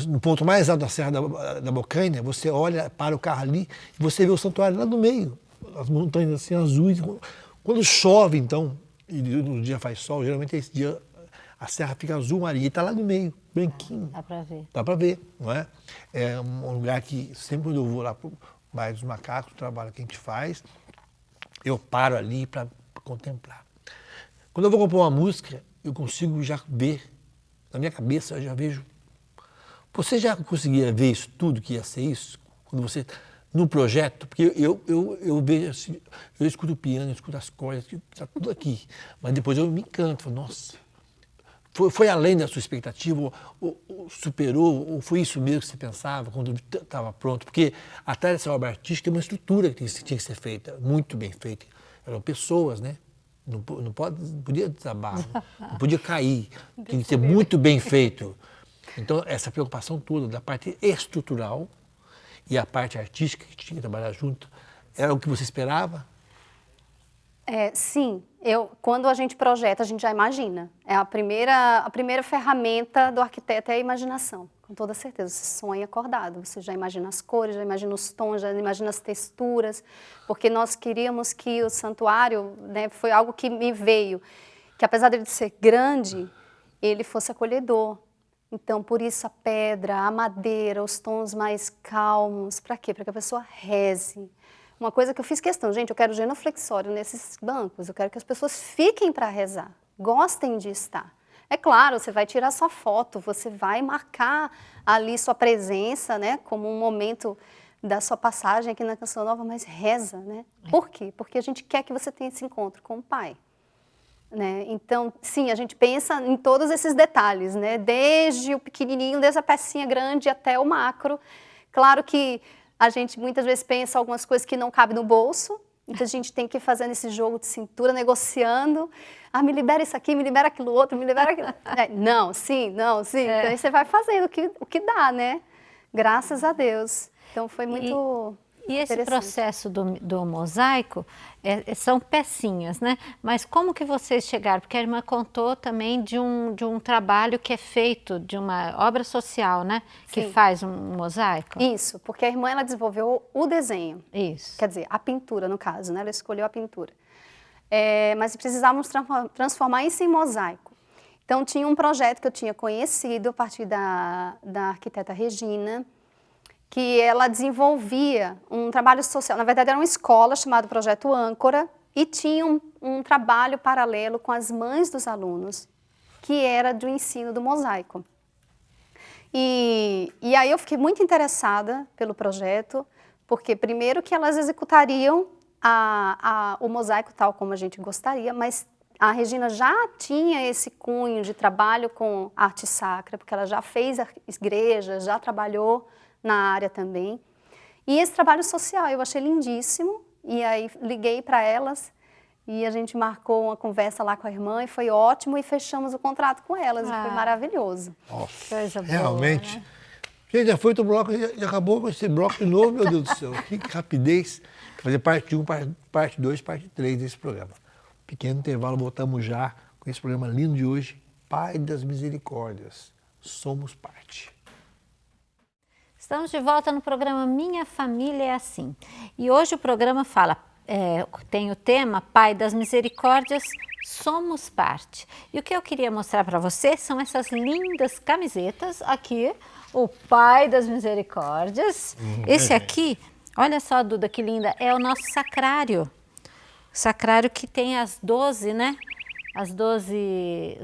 no ponto mais alto da Serra da Bocaina, você olha para o carro ali e você vê o santuário lá no meio. As montanhas assim azuis. Quando chove, então, e no dia faz sol, geralmente esse dia a serra fica azul marinha e está lá no meio, branquinho. Dá para ver. Dá para ver, não é? É um lugar que sempre quando eu vou lá para o bairro dos Macacos, o trabalho que a gente faz, eu paro ali para contemplar. Quando eu vou compor uma música, eu consigo já ver, na minha cabeça eu já vejo. Você já conseguia ver isso tudo que ia ser isso? Quando você, no projeto, porque eu vejo assim, eu escuto o piano, eu escuto as cordas, está tudo aqui. Mas depois eu me encanto, falo, nossa, foi além da sua expectativa, ou superou, ou foi isso mesmo que você pensava quando estava pronto? Porque atrás dessa obra artística tem uma estrutura que tinha que ser feita, muito bem feita. Eram pessoas, né? Não podia desabar, não podia cair, tinha que ser muito bem feito. Então, essa preocupação toda da parte estrutural e a parte artística que tinha que trabalhar junto, era o que você esperava? Sim, quando a gente projeta, a gente já imagina. A primeira ferramenta do arquiteto é a imaginação, com toda certeza. Você sonha acordado, você já imagina as cores, já imagina os tons, já imagina as texturas, porque nós queríamos que o santuário, né, foi algo que me veio, que apesar de ele ser grande, ele fosse acolhedor. Então, por isso a pedra, a madeira, os tons mais calmos. Para quê? Para que a pessoa reze. Uma coisa que eu fiz questão, gente, eu quero genuflexório nesses bancos, eu quero que as pessoas fiquem para rezar, gostem de estar. É claro, você vai tirar sua foto, você vai marcar ali sua presença, né, como um momento da sua passagem aqui na Canção Nova, mas reza, né? Por quê? Porque a gente quer que você tenha esse encontro com o Pai. né? Então, sim, a gente pensa em todos esses detalhes, né? Desde o pequenininho, desde a pecinha grande até o macro. Claro que a gente muitas vezes pensa algumas coisas que não cabem no bolso, então a gente tem que ir fazendo esse jogo de cintura, negociando. Ah, me libera isso aqui, me libera aquilo outro, me libera aquilo. Não, sim, não, sim. Então aí você vai fazendo o que dá, né? Graças a Deus. Então foi muito... E esse processo do mosaico são pecinhas, né? Mas como que vocês chegaram? Porque a irmã contou também de um trabalho que é feito, de uma obra social, né? Que Sim. faz um mosaico. Isso, porque a irmã ela desenvolveu o desenho. Isso. Quer dizer, a pintura, no caso, né? Ela escolheu a pintura. Mas precisávamos transformar isso em mosaico. Então, tinha um projeto que eu tinha conhecido a partir da arquiteta Regina, que ela desenvolvia um trabalho social. Na verdade, era uma escola chamada Projeto Âncora e tinha um trabalho paralelo com as mães dos alunos, que era do ensino do mosaico. E aí eu fiquei muito interessada pelo projeto, porque primeiro que elas executariam o mosaico tal como a gente gostaria, mas a Regina já tinha esse cunho de trabalho com arte sacra, porque ela já fez igrejas, já trabalhou na área também. E esse trabalho social eu achei lindíssimo, e aí liguei para elas e a gente marcou uma conversa lá com a irmã e foi ótimo e fechamos o contrato com elas, e foi maravilhoso. Nossa, Coisa boa, realmente. né? Gente, já foi outro bloco, já acabou com esse bloco de novo, meu Deus do céu. Que rapidez. Fazer parte 1, parte 2, parte 3 desse programa. Pequeno intervalo, voltamos já com esse programa lindo de hoje, Pai das Misericórdias. Somos parte. Estamos de volta no programa Minha Família é Assim. E hoje o programa fala, tem o tema Pai das Misericórdias, somos parte. E o que eu queria mostrar para vocês são essas lindas camisetas aqui, o Pai das Misericórdias. Esse aqui, olha só, Duda, que linda, é o nosso sacrário. Sacrário que tem as 12, né? Os 12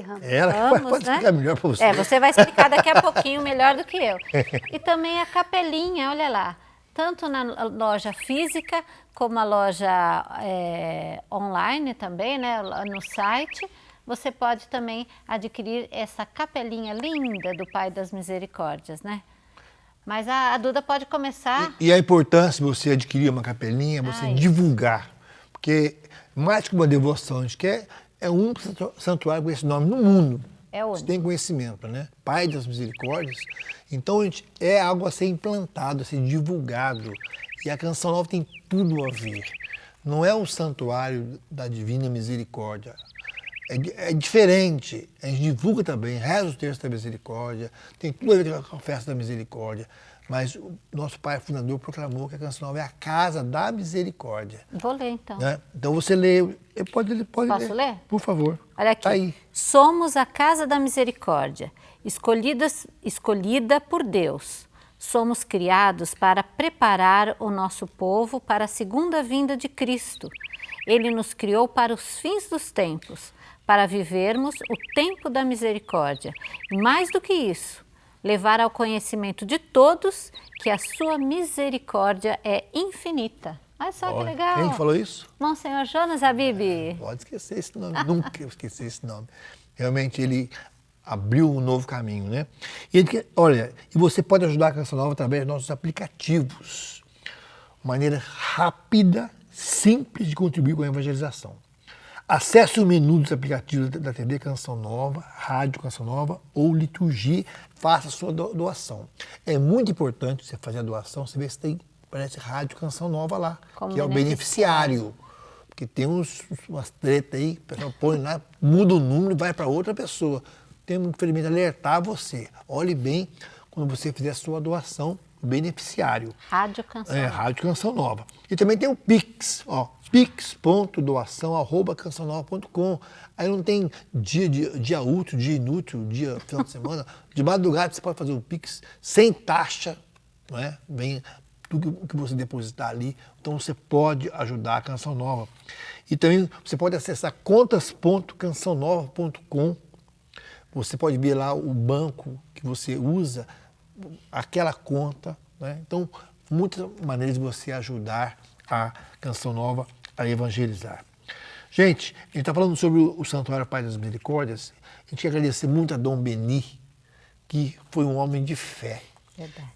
ramos. Ela pode explicar melhor para você. Você vai explicar daqui a pouquinho melhor do que eu. E também a capelinha, olha lá. Tanto na loja física, como a loja online também, né? No site. Você pode também adquirir essa capelinha linda do Pai das Misericórdias, né? Mas a Duda pode começar. E a importância de você adquirir uma capelinha, você divulgar. Porque mais que uma devoção, a gente quer um santuário com esse nome no mundo. É único. Você tem conhecimento, né? Pai das Misericórdias. Então, a gente, é algo a ser implantado, a ser divulgado. E a Canção Nova tem tudo a ver. Não é um santuário da Divina Misericórdia. É diferente. A gente divulga também, reza o texto da misericórdia, tem tudo a ver com a festa da misericórdia. Mas o nosso pai fundador proclamou que a Canção Nova é a casa da misericórdia. Vou ler, então. Né? Então você lê. Pode Posso ler? Por favor. Olha aqui. Tá aí. Somos a casa da misericórdia, escolhida por Deus. Somos criados para preparar o nosso povo para a segunda vinda de Cristo. Ele nos criou para os fins dos tempos, para vivermos o tempo da misericórdia. E mais do que isso, levar ao conhecimento de todos que a sua misericórdia é infinita. Olha só que legal. Quem falou isso? Monsenhor Jonas Habib. Pode esquecer esse nome, nunca esquecer esse nome. Realmente ele abriu um novo caminho, né? E você pode ajudar a Canção Nova através dos nossos aplicativos. Uma maneira rápida, simples de contribuir com a evangelização. Acesse o menu dos aplicativos da TV Canção Nova, Rádio Canção Nova ou Liturgia, faça a sua doação. É muito importante você fazer a doação, você vê se tem, parece Rádio Canção Nova lá, como que é o beneficiário. Porque tem umas tretas aí, o pessoal põe lá, muda o número e vai para outra pessoa. Temos, infelizmente, alertar você. Olhe bem quando você fizer a sua doação, o beneficiário. Rádio Canção Nova. Rádio Canção Nova. E também tem o Pix, pix.doação@cançãonova.com. Aí não tem dia útil, dia inútil, dia final de semana. De madrugada você pode fazer o Pix sem taxa, não é? Vem tudo que você depositar ali. Então você pode ajudar a Canção Nova. E também você pode acessar contas.cançãonova.com. Você pode ver lá o banco que você usa, aquela conta, né? Então, muitas maneiras de você ajudar a Canção Nova a evangelizar. Gente, a gente está falando sobre o Santuário Pai das Misericórdias. A gente quer agradecer muito a Dom Beni, que foi um homem de fé. Verdade.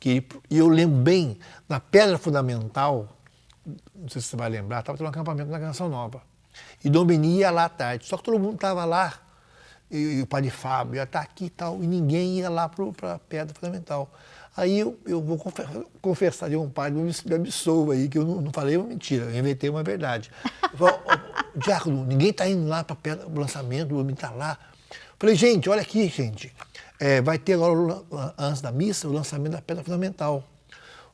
E eu lembro bem, na Pedra Fundamental, não sei se você vai lembrar, estava tendo um acampamento na Canção Nova. E Dom Beni ia lá à tarde, só que todo mundo estava lá, e o padre Fábio ia estar aqui e tal, e ninguém ia lá para a Pedra Fundamental. Aí eu vou confessar de um padre, me absolva aí, que eu não falei uma mentira, eu inventei uma verdade. Eu falei, Diácono, ninguém está indo lá para o lançamento, o homem está lá. Eu falei, gente, olha aqui, gente, vai ter agora, antes da missa, o lançamento da Pedra Fundamental.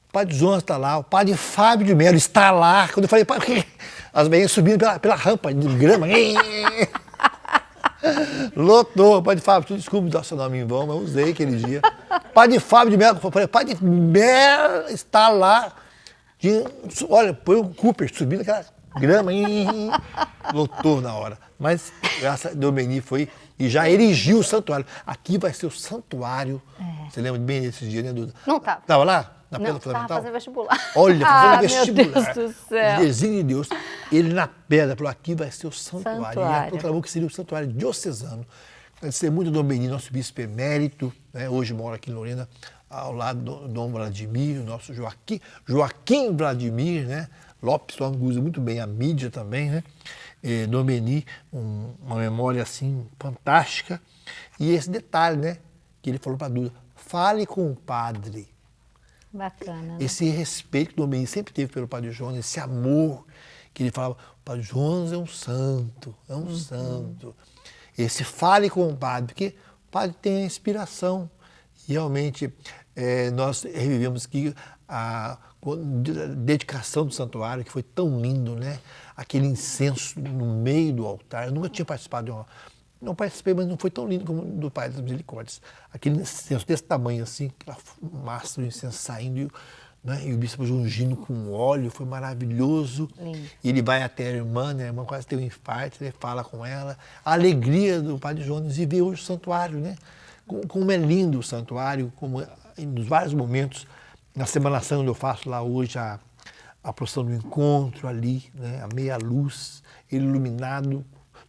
O padre Jonas está lá, o padre Fábio de Mello está lá. Quando eu falei, as velhinhas subindo pela rampa de grama. Lotou, o padre Fábio, desculpe dar seu nome em vão, mas eu usei aquele dia. Padre Fábio de Mello, o padre Mello está lá. Olha, põe o Cooper subindo aquela grama. Lotou na hora. Mas graças a Deus, Beni foi e já erigiu o santuário. Aqui vai ser o santuário. Você lembra bem desses dias, né, Duda? Não estava. Estava lá? Na Não, Pedra estava Fundamental? fazendo vestibular. Olha, fazendo vestibular. Meu Deus do céu. Desenho de Deus. Ele na pedra falou, aqui vai ser o santuário. Santuário. E ele proclamou que seria o santuário diocesano. Agradecer muito ao Dom Beni, nosso bispo emérito, né? Hoje mora aqui em Lorena, ao lado do Dom Vladimir, o nosso Joaquim Vladimir, né? Lopes, que usa muito bem a mídia também, né? Dom Beni, uma memória assim fantástica. E esse detalhe, né? Que ele falou para a Duda, fale com o padre. Bacana. Né? Esse respeito que o Dom Beni sempre teve pelo Padre Jonas, esse amor que ele falava, o Padre Jonas é um santo, santo. Esse fale com o padre, porque o padre tem a inspiração. E realmente nós revivemos aqui a dedicação do santuário, que foi tão lindo, né? Aquele incenso no meio do altar. Eu nunca tinha participado de uma... Não participei, mas não foi tão lindo como o do Pai das Misericórdias. Aquele incenso desse tamanho assim, aquela fumaça do incenso saindo, né? E o bispo ungindo com óleo, foi maravilhoso. Lindo. E ele vai até a irmã, né? A irmã quase teve um infarto, ele fala com ela. A alegria do Padre Jonas e ver hoje o santuário, né? Como é lindo o santuário, como nos vários momentos, na Semana Santa eu faço lá hoje a procissão do encontro ali, né? A meia luz, ele iluminado,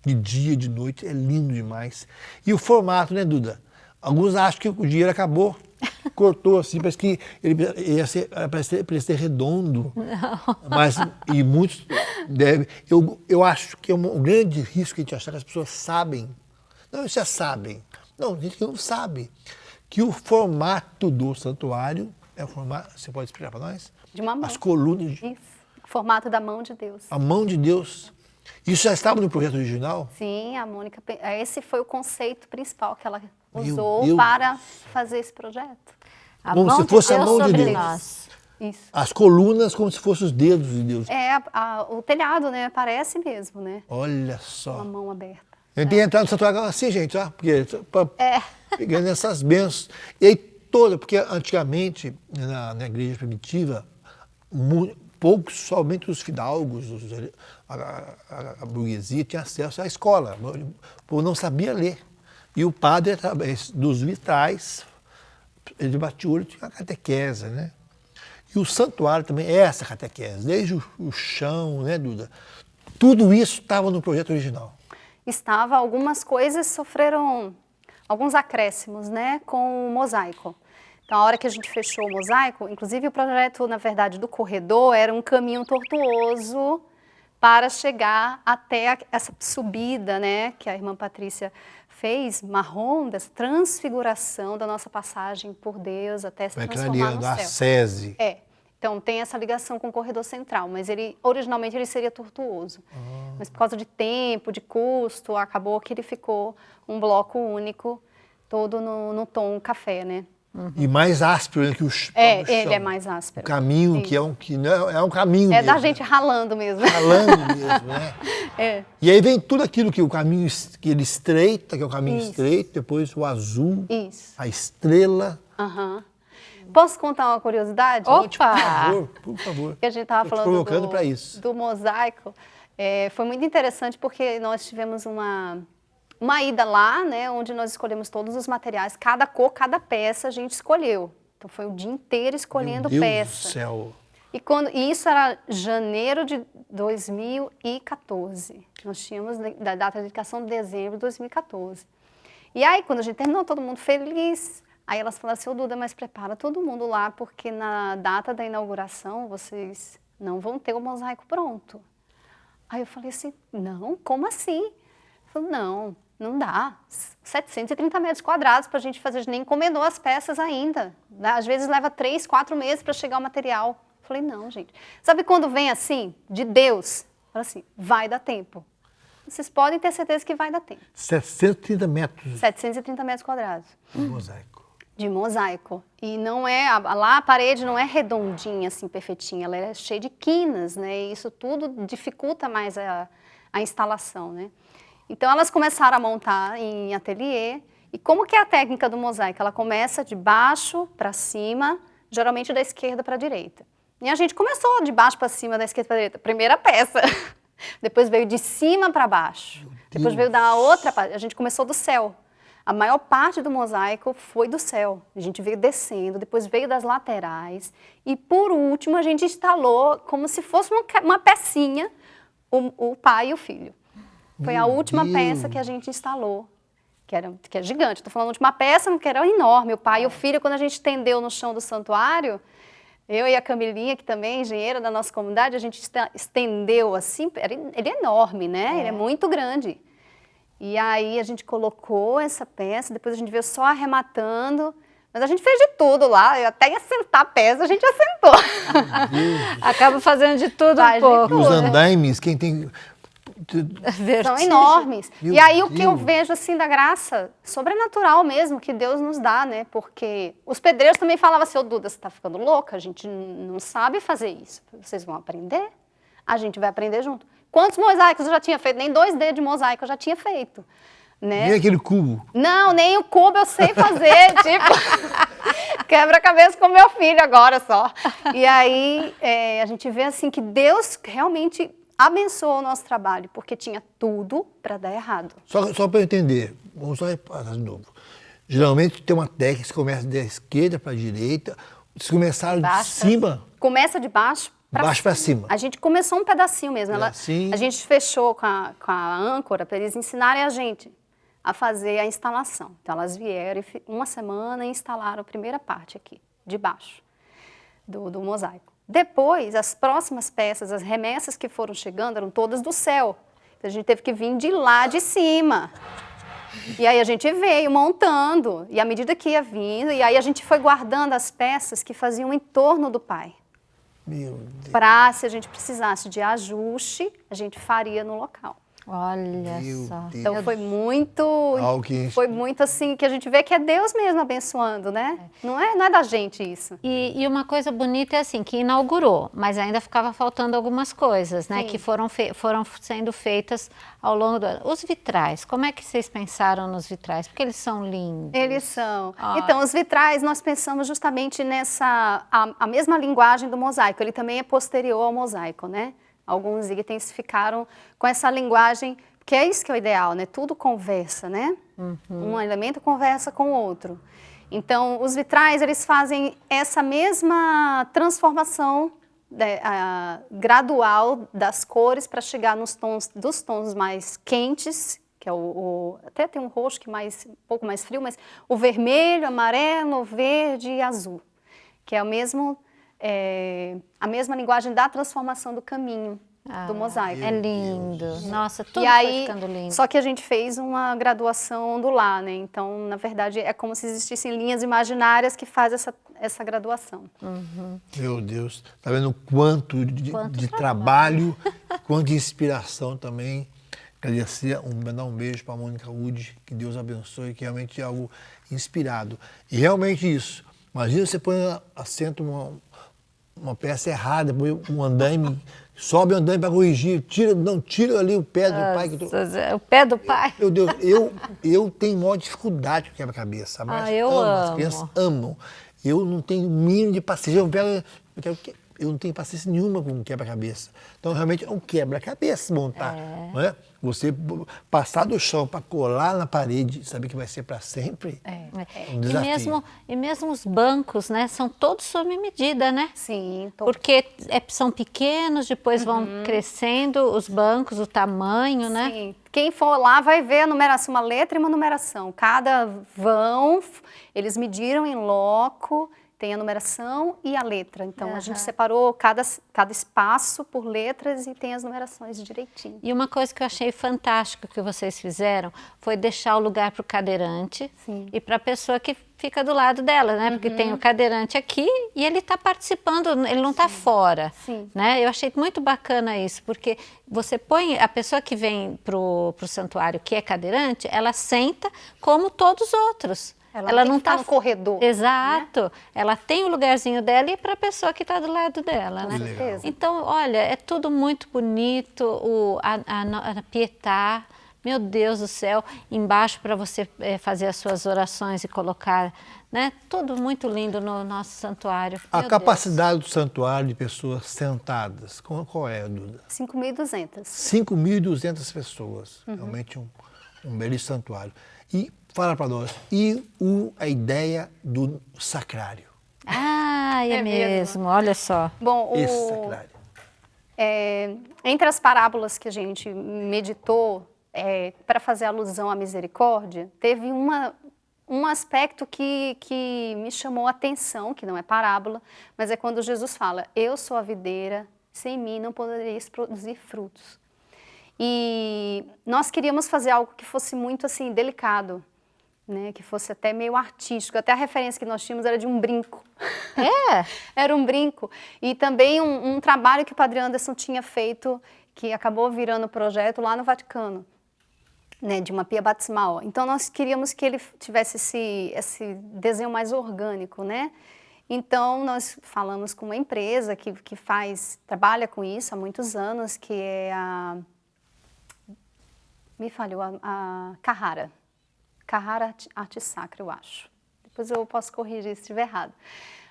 de dia, de noite, é lindo demais. E o formato, né, Duda? Alguns acham que o dinheiro acabou, cortou assim, parece que ele ia ser, para ser redondo. Não. Mas, e muitos devem. Eu acho que é um grande risco a gente achar que as pessoas sabem. Não, eles já sabem. Não, gente que não sabe. Que o formato do santuário é o formato. Você pode explicar para nós? De uma mão. As colunas. Isso. O formato da mão de Deus. A mão de Deus. Isso já estava no projeto original? Sim, a Mônica, esse foi o conceito principal que ela Meu usou Deus. para fazer esse projeto. A Como mão se de fosse a Deus mão de sobre Deus. nós. Isso. As colunas como se fossem os dedos de Deus. O telhado, né? Parece mesmo, né? Olha Uma só. mão aberta. Eu tenho que entrar no santuário assim, gente, ó, porque pegando essas bênçãos. E aí toda, porque antigamente, na igreja primitiva, poucos, somente os fidalgos, a burguesia tinha acesso à escola. O povo não sabia ler. E o padre, através dos vitrais, ele batia o olho, tinha uma catequese, né? E o santuário também é essa catequese, desde o chão, né, Duda? Tudo isso estava no projeto original. Estava, algumas coisas sofreram alguns acréscimos, né, com o mosaico. Então, a hora que a gente fechou o mosaico, inclusive o projeto, na verdade, do corredor era um caminho tortuoso para chegar até essa subida, né, que a irmã Patrícia fez, marrom, dessa transfiguração da nossa passagem por Deus até se transformar no a céu. sese. Então tem essa ligação com o corredor central, mas originalmente ele seria tortuoso. Mas por causa de tempo, de custo, acabou que ele ficou um bloco único, todo no tom café, né? E mais áspero, né, que o chão. Ele é mais áspero. O caminho, Isso. que não é um caminho É mesmo, da gente ralando mesmo. ralando mesmo, né? E aí vem tudo aquilo que o caminho que ele estreita, que é o caminho estreito, depois o azul, a estrela. Posso contar uma curiosidade? Opa! Por favor. Que a gente estava falando provocando para isso. do mosaico. Foi muito interessante porque nós tivemos uma ida lá, né, onde nós escolhemos todos os materiais, cada cor, cada peça a gente escolheu. Então foi o dia inteiro escolhendo Meu Deus peça. do céu. E isso era janeiro de 2014. Nós tínhamos da data de dedicação de dezembro de 2014. E aí, quando a gente terminou, todo mundo feliz. Aí elas falaram assim, ô Duda, mas prepara todo mundo lá, porque na data da inauguração vocês não vão ter o mosaico pronto. Aí eu falei assim, não, como assim? Falei, não dá. 730 metros quadrados para a gente fazer, a gente nem encomendou as peças ainda. Às vezes leva 3, 4 meses para chegar o material. Falei, não, gente. Sabe quando vem assim, de Deus? Fala assim, vai dar tempo. Vocês podem ter certeza que vai dar tempo. 730 metros 730 metros quadrados. de mosaico. De mosaico. E não é, lá a parede não é redondinha, assim, perfeitinha. Ela é cheia de quinas, né? E isso tudo dificulta mais a instalação, né? Então, elas começaram a montar em ateliê. E como que é a técnica do mosaico? Ela começa de baixo para cima, geralmente da esquerda para a direita. E a gente começou de baixo para cima, da esquerda para a direita. Primeira peça. Depois veio de cima para baixo. Depois veio da outra parte. A gente começou do céu. A maior parte do mosaico foi do céu. A gente veio descendo, depois veio das laterais. E, por último, a gente instalou como se fosse uma pecinha, o pai e o filho. Foi a última peça que a gente instalou, que é gigante. Estou falando de uma peça que era enorme. O pai e o filho, quando a gente estendeu no chão do santuário, eu e a Camilinha, que também é engenheira da nossa comunidade, a gente estendeu assim, ele é enorme, né? Ele é muito grande. E aí a gente colocou essa peça, depois a gente veio só arrematando, mas a gente fez de tudo lá, eu até ia sentar a peça, a gente assentou. Acaba fazendo de tudo Faz de pouco. Os andaimes, quem tem... São enormes. E aí o que eu vejo assim da graça sobrenatural mesmo que Deus nos dá, né? Porque os pedreiros também falavam assim, ô Duda, você tá ficando louca, a gente não sabe fazer isso. Vocês vão aprender? A gente vai aprender junto. Quantos mosaicos eu já tinha feito? Nem 2D de mosaico eu já tinha feito. Né? Nem aquele cubo. Não, nem o cubo eu sei fazer, tipo, quebra-cabeça com meu filho agora só. E aí a gente vê assim que Deus realmente abençoou o nosso trabalho, porque tinha tudo para dar errado. Só para eu entender, vamos só passar de novo. Geralmente tem uma técnica que começa da esquerda para a direita, vocês começaram de cima. Começa de baixo para cima. A gente começou um pedacinho mesmo. A gente fechou com a âncora para eles ensinarem a gente a fazer a instalação. Então elas vieram uma semana e instalaram a primeira parte aqui, de baixo, do mosaico. Depois, as próximas peças, as remessas que foram chegando, eram todas do céu. Então, a gente teve que vir de lá de cima. E aí a gente veio montando, e à medida que ia vindo, e aí a gente foi guardando as peças que faziam em torno do pai. Meu Deus. Para, se a gente precisasse de ajuste, a gente faria no local. Olha Meu só. Deus. Então foi muito assim, que a gente vê que é Deus mesmo abençoando, né? Não é da gente isso. E uma coisa bonita é assim, que inaugurou, mas ainda ficava faltando algumas coisas, né? Sim. Que foram sendo feitas ao longo do ano. Os vitrais, como é que vocês pensaram nos vitrais? Porque eles são lindos. Eles são. Então, os vitrais, nós pensamos justamente a mesma linguagem do mosaico. Ele também é posterior ao mosaico, né? Alguns itens ficaram com essa linguagem, que é isso que é o ideal, né? Tudo conversa, né? Um elemento conversa com o outro. Então, os vitrais, eles fazem essa mesma transformação gradual das cores para chegar dos tons mais quentes, que é até tem um roxo que um pouco mais frio, mas o vermelho, amarelo, verde e azul, que é a mesma linguagem da transformação do caminho do mosaico. É lindo. Nossa, tudo e aí, foi ficando lindo. Só que a gente fez uma graduação ondular, né? Então, na verdade, é como se existissem linhas imaginárias que fazem essa graduação. Meu Deus. Tá vendo o quanto de trabalho, quanto de inspiração também. Agradecer, mandar um beijo para a Mônica Wood, que Deus abençoe, que realmente é algo inspirado. E realmente isso. Imagina você põe assento uma peça errada, um andaime, sobe o andaime para corrigir, tira ali o pé do pai. O pé do pai? Meu Deus, eu tenho maior dificuldade com quebra-cabeça, mas eu amo. As crianças amam. Eu não tenho o mínimo de paciência. Eu quero Eu não tenho paciência nenhuma com um quebra-cabeça. Então, realmente, é um quebra-cabeça montar. Não é? Você passar do chão para colar na parede, saber que vai ser para sempre, é um desafio. E mesmo os bancos, né, são todos sob medida, né? Sim, Porque são pequenos, depois vão crescendo os bancos, o tamanho, né? Sim. Quem for lá vai ver a numeração, uma letra e uma numeração. Cada vão, eles mediram em loco, tem a numeração e a letra. Então, a gente separou cada espaço por letras e tem as numerações direitinho. E uma coisa que eu achei fantástica que vocês fizeram foi deixar o lugar para o cadeirante e para a pessoa que fica do lado dela, né? Porque tem o cadeirante aqui e ele está participando, ele não está fora. Né? Eu achei muito bacana isso, porque você põe a pessoa que vem para o santuário que é cadeirante, ela senta como todos os outros. Ela não está no corredor. Exato. Né? Ela tem o lugarzinho dela e para a pessoa que está do lado dela, né? Com certeza. Então, olha, é tudo muito bonito, a Pietà, meu Deus do céu, embaixo para você fazer as suas orações e colocar, né? Tudo muito lindo no nosso santuário. A capacidade do santuário de pessoas sentadas, qual é, Duda? 5.200. 5.200 pessoas. Realmente um belíssimo santuário. E fala para nós, a ideia do sacrário? Ah, é mesmo, olha só. Bom, Esse sacrário. Entre as parábolas que a gente meditou para fazer alusão à misericórdia, teve um aspecto que me chamou a atenção, que não é parábola, mas é quando Jesus fala, eu sou a videira, sem mim não podereis produzir frutos. E nós queríamos fazer algo que fosse muito assim, delicado, né, que fosse até meio artístico. Até a referência que nós tínhamos era de um brinco. Era um brinco. E também um trabalho que o Padre Anderson tinha feito, que acabou virando projeto lá no Vaticano, né, de uma pia batismal. Então nós queríamos que ele tivesse esse desenho mais orgânico, né? Então nós falamos com uma empresa que trabalha com isso há muitos anos, que é me falhou, a Carrara. Carrara Arte Sacra, eu acho. Depois eu posso corrigir se estiver errado.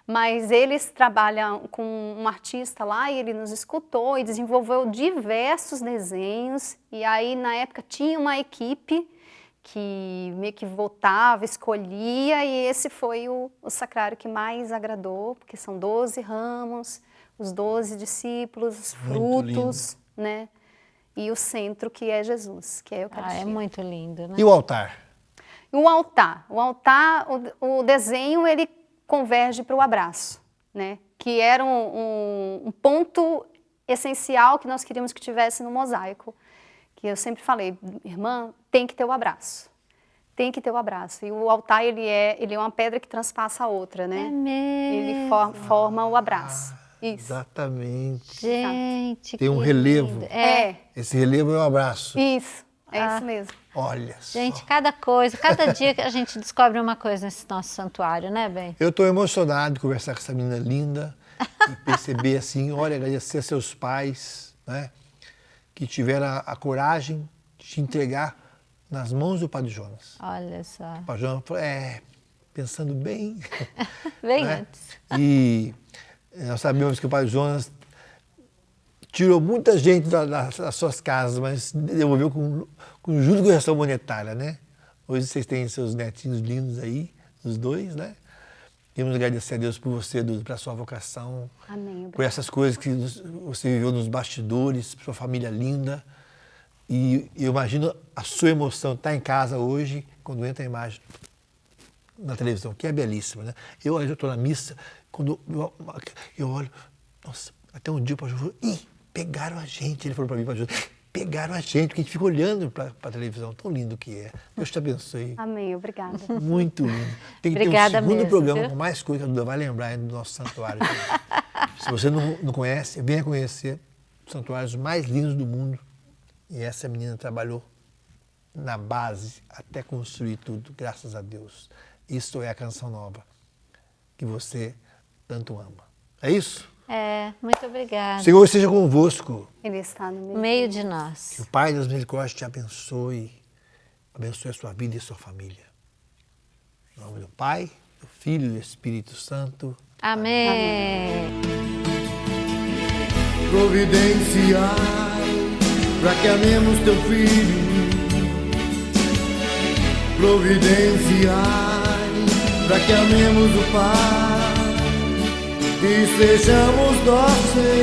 Mas eles trabalham com um artista lá e ele nos escutou e desenvolveu diversos desenhos. E aí, na época, tinha uma equipe que meio que votava, escolhia, e esse foi o sacrário que mais agradou, porque são 12 ramos, os 12 discípulos, os frutos, né? E o centro, que é Jesus, que é a Eucaristia. É muito lindo, né? E o altar? O altar, o desenho, ele converge para o abraço, né? Que era um ponto essencial que nós queríamos que tivesse no mosaico. Que eu sempre falei, irmã, tem que ter o abraço. Tem que ter o abraço. E o altar, ele é uma pedra que transpassa a outra, né? É mesmo. Ele forma o abraço. Isso. Exatamente. Gente, tem um relevo. lindo. Esse relevo é o abraço. Isso. É isso mesmo. Olha só. Gente, cada dia que a gente descobre uma coisa nesse nosso santuário, né, Bem? Eu estou emocionado de conversar com essa menina linda e perceber assim, olha, agradecer a seus pais, né, que tiveram a coragem de te entregar nas mãos do Padre Jonas. Olha só. O Padre Jonas falou, pensando bem. Bem né? antes. E nós sabemos que o Padre Jonas tirou muita gente das suas casas, mas devolveu com justa correção monetária, né? Hoje vocês têm seus netinhos lindos aí, os dois, né? Queremos agradecer a Deus por você, Duda, pela sua vocação. Amém. Por essas coisas que você viveu nos bastidores, por sua família linda. E eu imagino a sua emoção estar em casa hoje, quando entra a imagem na televisão, que é belíssima, né? Eu estou na missa, quando eu olho, nossa, até um dia o pastor falou, pegaram a gente. Ele falou para mim, pastor, pegaram a gente, porque a gente fica olhando para a televisão, tão lindo que é. Deus te abençoe. Amém, obrigada. Muito lindo. Tem que Obrigada ter um segundo mesmo, programa viu? com mais coisa que a Duda vai lembrar do nosso santuário. Se você não conhece, venha conhecer os santuários mais lindos do mundo. E essa menina trabalhou na base até construir tudo, graças a Deus. Isso é a canção nova que você tanto ama. É isso? Muito obrigada. O Senhor esteja convosco. Ele está no No meio de nós. Que o Pai das Misericórdias te abençoe a sua vida e a sua família. Em nome do Pai, do Filho e do Espírito Santo. Amém. providenciai para que amemos teu filho, providenciai para que amemos o Pai e sejamos dóceis